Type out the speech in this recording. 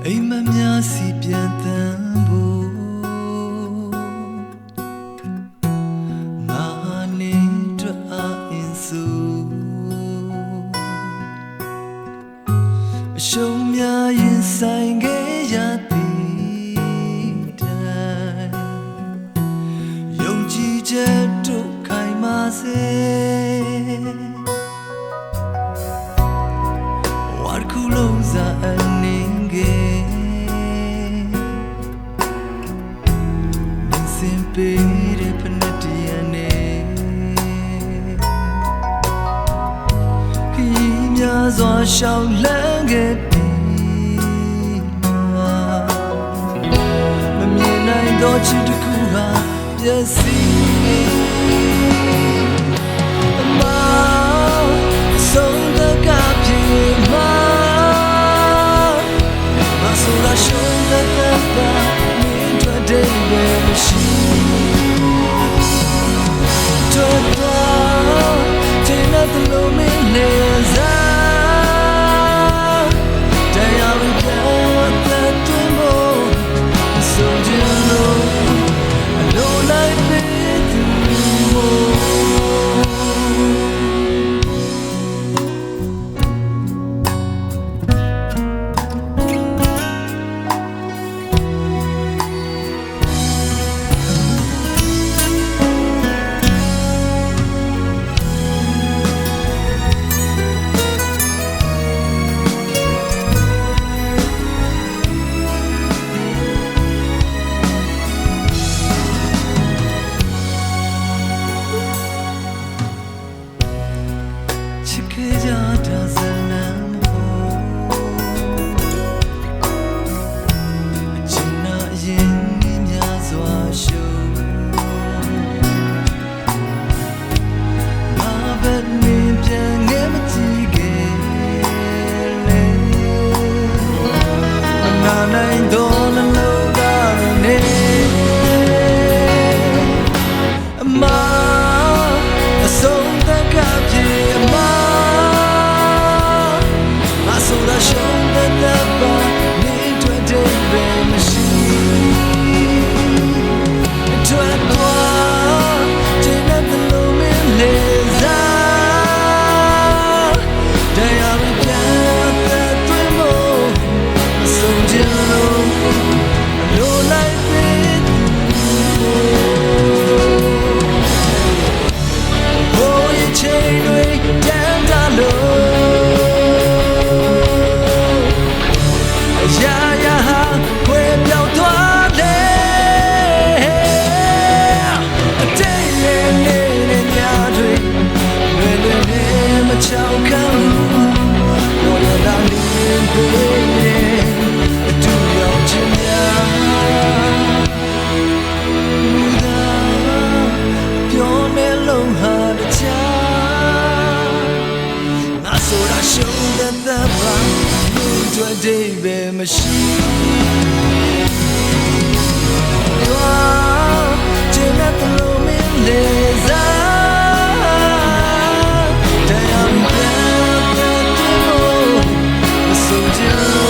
အိမ်မများစီပြန်တမ်းဖို့ငါနေတွေ့အင်းစုအရှုံးများရင်ဆိုင်ခဲ့ရသည်တိုင်းယုံကြည်ချက်တို့ခိုင်မာစေဝါခုလုံးစားအနေငယ်ပေးတဲ့ဖနက်တရနဲ့ခရီးများစွာရှောင်လန်းခဲ့ပြီးမမြင်နိုင်သောချစ်တစ်ခုဟာပျက်စီးအမဆုံးသကပြေမှာမဆိုလာရှုံးတဲ့တာမင်းတို့တဲ့မရှိBaby machine you are Janet the Lumin Laser Damn bad that you know so